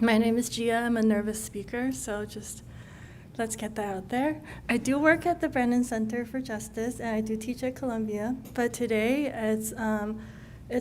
My name is Jia. I'm a nervous speaker, so just let's get that out there. I do work at the Brennan Center for Justice, and I do teach at Columbia. But today, it's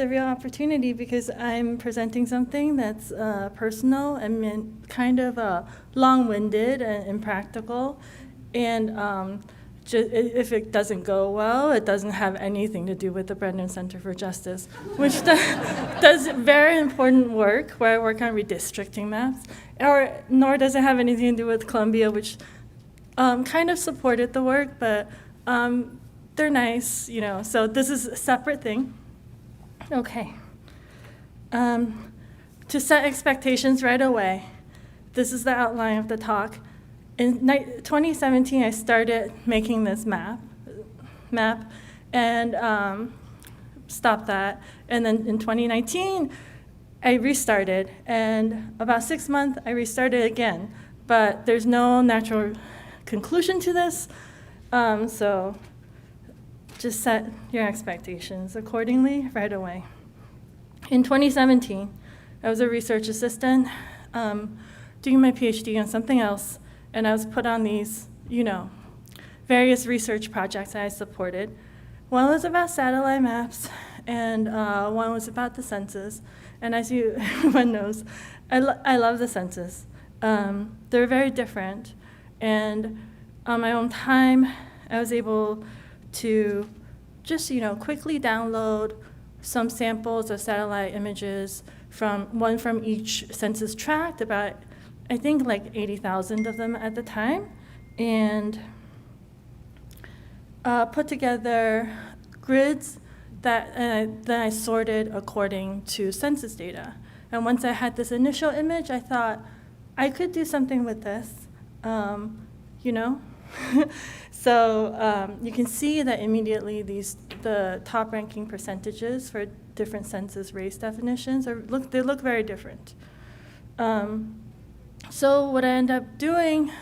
a real opportunity because I'm presenting something that's personal and kind of long-winded and impractical. And if it doesn't go well, it doesn't have anything to do with the Brennan Center for Justice, which does very important work where I work on redistricting maps, nor does it have anything to do with Columbia, which kind of supported the work, but they're nice, so this is a separate thing. Okay. To set expectations right away, this is the outline of the talk. In 2017, I started making this map, and stopped that. And then in 2019, I restarted. And about 6 months, I restarted again. But there's no natural conclusion to this, so just set your expectations accordingly right away. In 2017, I was a research assistant doing my PhD on something else. And I was put on these, various research projects that I supported. One was about satellite maps, and one was about the census. And as everyone knows, I love the census. They're very different. And on my own time, I was able to just, quickly download some samples of satellite images one from each census tract, about I think like 80,000 of them at the time, and put together grids that I sorted according to census data. And once I had this initial image, I thought I could do something with this, So you can see that immediately the top ranking percentages for different census race definitions they look very different. So what I ended up doing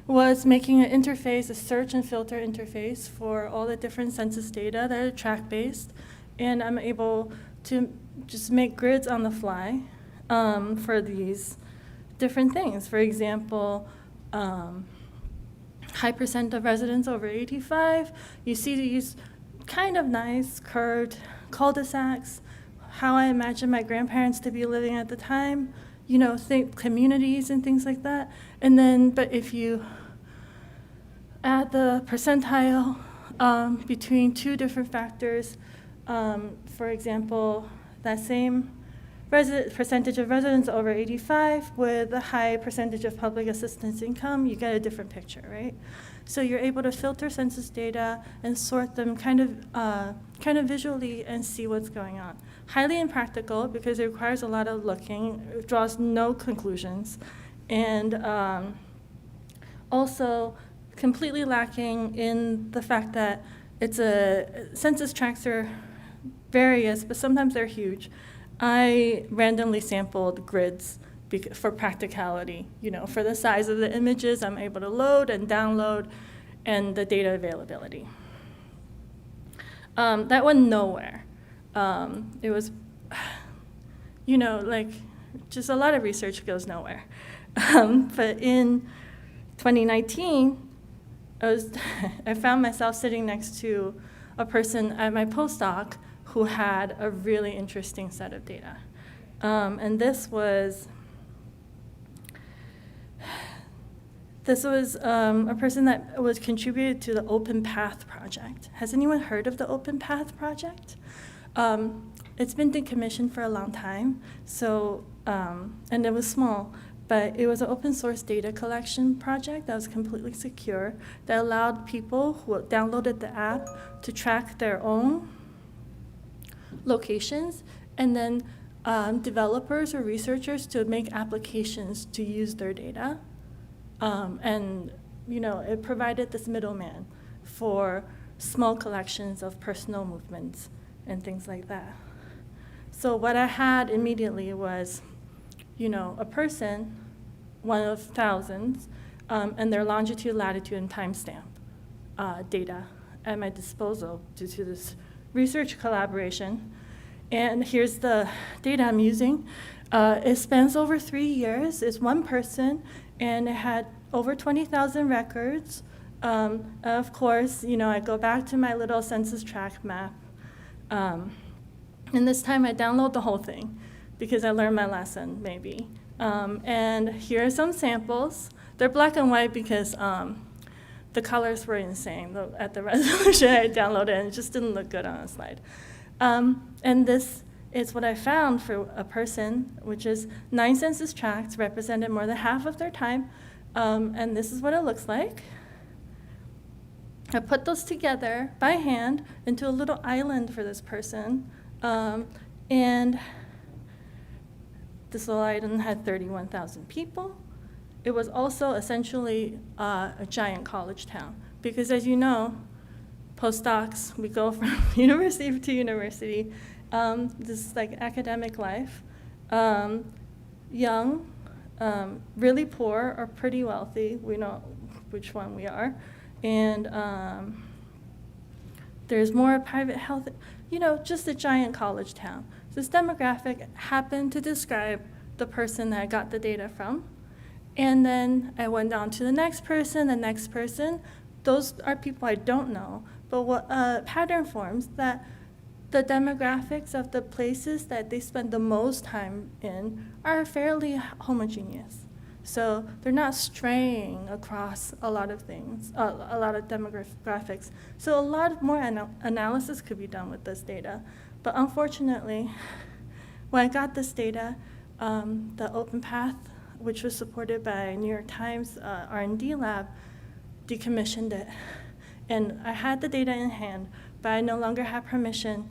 was making an interface, a search and filter interface for all the different census data that are tract-based, and I'm able to just make grids on the fly for these different things. For example, high percent of residents over 85. You see these kind of nice curved cul-de-sacs, how I imagine my grandparents to be living at the time. Think communities and things like that. And then, but if you add the percentile between two different factors, for example, that same percentage of residents over 85 with a high percentage of public assistance income, you get a different picture, right? So you're able to filter census data and sort them kind of visually and see what's going on. Highly impractical because it requires a lot of looking, it draws no conclusions, and also completely lacking in the fact that census tracts are various, but sometimes they're huge. I randomly sampled grids for practicality. For the size of the images I'm able to load and download, and the data availability. That went nowhere. It was, just a lot of research goes nowhere. But in 2019, I found myself sitting next to a person at my postdoc who had a really interesting set of data. And this was a person that was contributed to the Open Path project. Has anyone heard of the Open Path project? It's been decommissioned for a long time, so and it was small, but it was an open source data collection project that was completely secure, that allowed people who downloaded the app to track their own locations, and then developers or researchers to make applications to use their data. And it provided this middleman for small collections of personal movements and things like that. So what I had immediately was, a person, one of thousands, and their longitude, latitude, and timestamp data at my disposal due to this research collaboration. And here's the data I'm using. It spans over 3 years. It's one person, and it had over 20,000 records. Of course, I go back to my little census tract map. And this time I download the whole thing because I learned my lesson, maybe. And here are some samples. They're black and white because the colors were insane at the resolution I downloaded, and it just didn't look good on a slide. And this is what I found for a person, which is 9 census tracts represented more than half of their time. And this is what it looks like. I put those together by hand into a little island for this person. And this little island had 31,000 people. It was also essentially a giant college town. Because as you know, postdocs, we go from university to university. This is like academic life. Young, really poor, or pretty wealthy. We know which one we are. And there's more private health, just a giant college town. This demographic happened to describe the person that I got the data from. And then I went on to the next person, the next person. Those are people I don't know. But what pattern forms that the demographics of the places that they spend the most time in are fairly homogeneous. So they're not straying across a lot of things, a lot of demographics. So a lot more analysis could be done with this data. But unfortunately, when I got this data, the OpenPath, which was supported by New York Times R&D lab, decommissioned it. And I had the data in hand, but I no longer had permission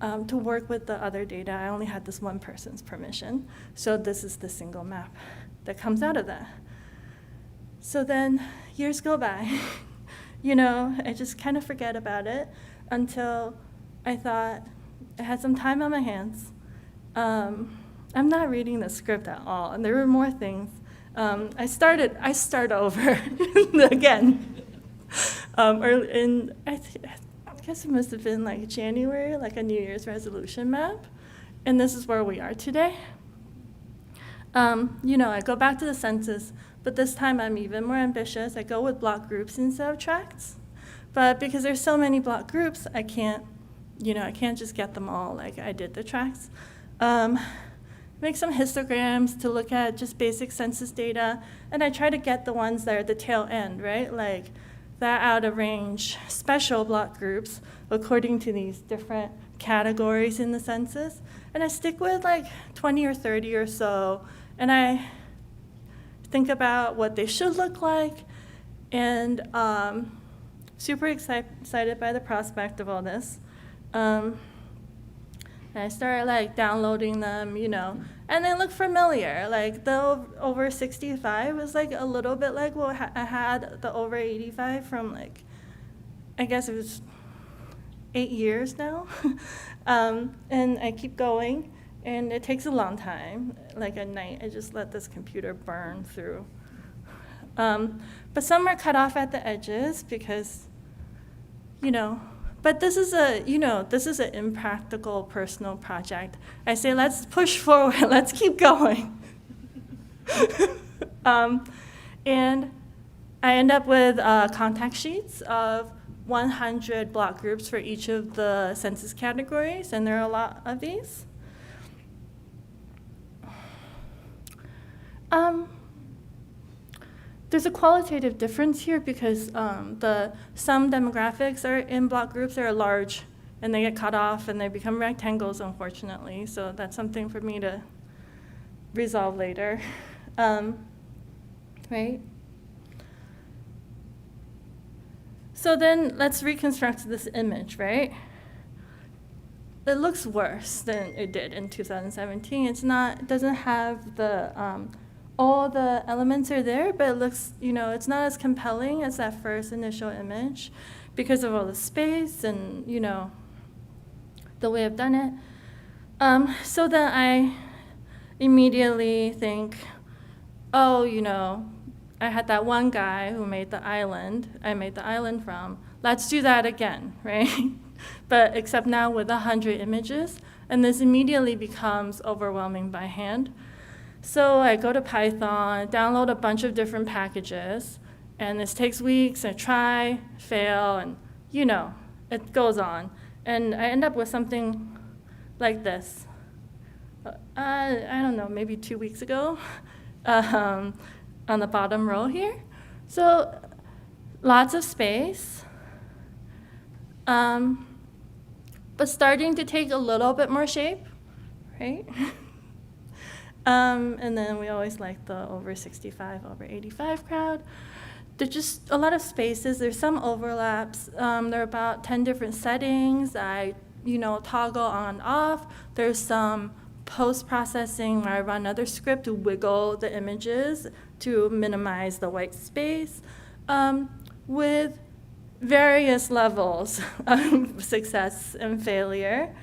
to work with the other data. I only had this one person's permission. So this is the single map that comes out of that. So then years go by. I just kind of forget about it until I thought I had some time on my hands. I'm not reading the script at all, and there were more things. I start over again. I guess it must have been like January, like a New Year's resolution map, and this is where we are today. I go back to the census, but this time I'm even more ambitious. I go with block groups instead of tracts. But because there's so many block groups, I can't just get them all like I did the tracts. Make some histograms to look at just basic census data, and I try to get the ones that are the tail end, right? Like that out of range special block groups according to these different categories in the census. And I stick with like 20 or 30 or so, and I think about what they should look like, and super excited by the prospect of all this. And I started like downloading them, and they look familiar. Like the over 65 was like a little bit like what I had the over 85 from like, I guess it was 8 years now. And I keep going, and it takes a long time. Like at night, I just let this computer burn through. But some are cut off at the edges because, but this is an impractical personal project. I say, let's push forward, let's keep going. And I end up with contact sheets of 100 block groups for each of the census categories, and there are a lot of these. There's a qualitative difference here because some demographics are in block groups that are large, and they get cut off and they become rectangles, unfortunately. So that's something for me to resolve later, right? So then let's reconstruct this image, right? It looks worse than it did in 2017. It doesn't have the, all the elements are there, but it looks, it's not as compelling as that first initial image because of all the space and, the way I've done it. So then I immediately think, oh, I had that one guy who made the island, I made the island from. Let's do that again, right? But except now with 100 images, And this immediately becomes overwhelming by hand. So I go to Python, download a bunch of different packages, and this takes weeks. I try, fail, and it goes on. And I end up with something like this. I don't know, maybe 2 weeks ago, on the bottom row here. So lots of space, but starting to take a little bit more shape, right? And then we always like the over 65, over 85 crowd. There's just a lot of spaces. There's some overlaps. There are about 10 different settings. I, toggle on off. There's some post-processing where I run another script to wiggle the images to minimize the white space, with various levels of success and failure.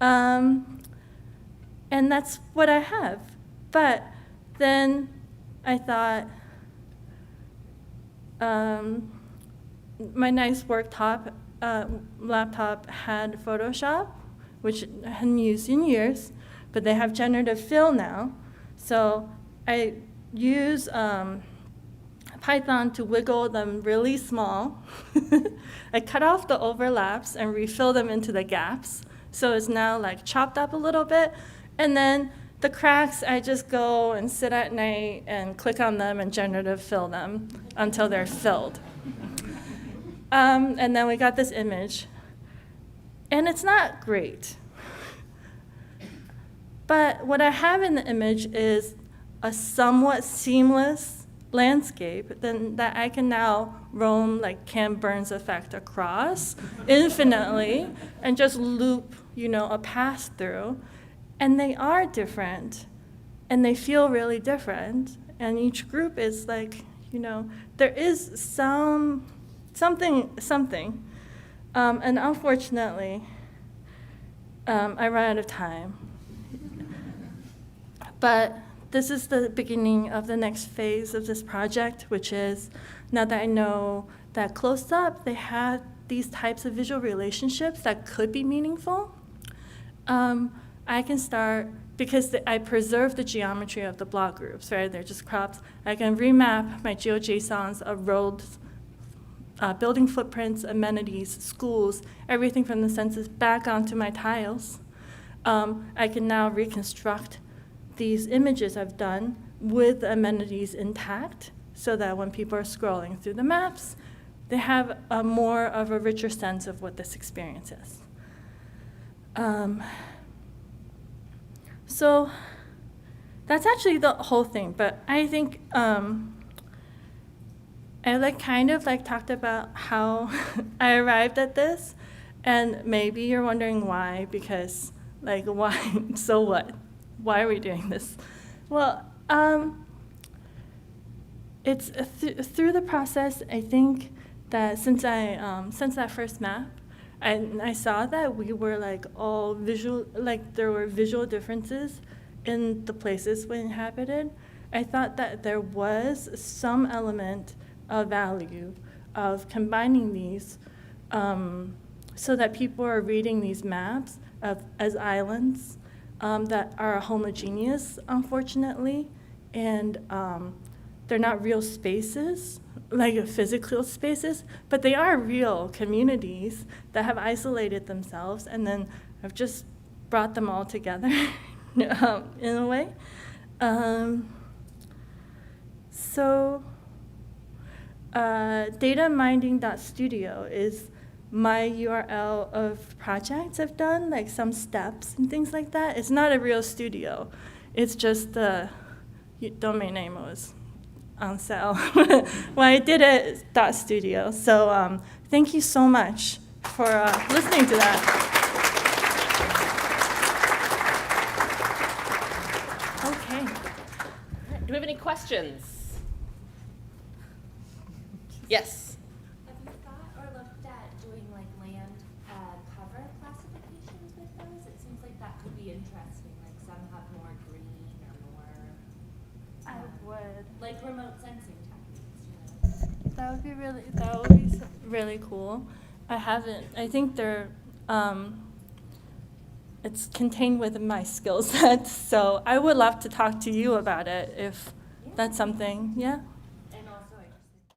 And that's what I have. But then I thought, my nice laptop had Photoshop, which I hadn't used in years, but they have generative fill now. So I use Python to wiggle them really small. I cut off the overlaps and refill them into the gaps. So it's now like chopped up a little bit. And then the cracks, I just go and sit at night and click on them and generative fill them until they're filled. And then we got this image. And it's not great. But what I have in the image is a somewhat seamless landscape then that I can now roam like Cam Burns effect across infinitely and just loop, a pass through. And they are different, and they feel really different. And each group is like, there is something. And unfortunately, I ran out of time. But this is the beginning of the next phase of this project, which is now that I know that close up, they have these types of visual relationships that could be meaningful. I can start, because I preserve the geometry of the block groups, right? They're just crops. I can remap my GeoJSONs of roads, building footprints, amenities, schools, everything from the census back onto my tiles. I can now reconstruct these images I've done with the amenities intact so that when people are scrolling through the maps, they have more of a richer sense of what this experience is. So that's actually the whole thing, but I think I kind of talked about how I arrived at this, and maybe you're wondering why, because why, so what? Why are we doing this? Well, it's through the process, I think that since that first map, I saw that we were all visual, there were visual differences in the places we inhabited. I thought that there was some element of value of combining these so that people are reading these maps as islands that are homogeneous, unfortunately, and they're not real spaces, physical spaces, but they are real communities that have isolated themselves, and then I've just brought them all together in a way. So dataminding.studio is my URL of projects I've done, some steps and things like that. It's not a real studio. It's just the domain name was on sale when I did it, .studio. So thank you so much for listening to that. Okay. Do we have any questions? Yes. Have you thought or looked at doing land cover classifications with those? It seems like that could be interesting. Some have more green or more. I would. Remote sensing techniques. That would be really cool. I haven't. I think they're. it's contained within my skill set. So I would love to talk to you about it if that's something, yeah?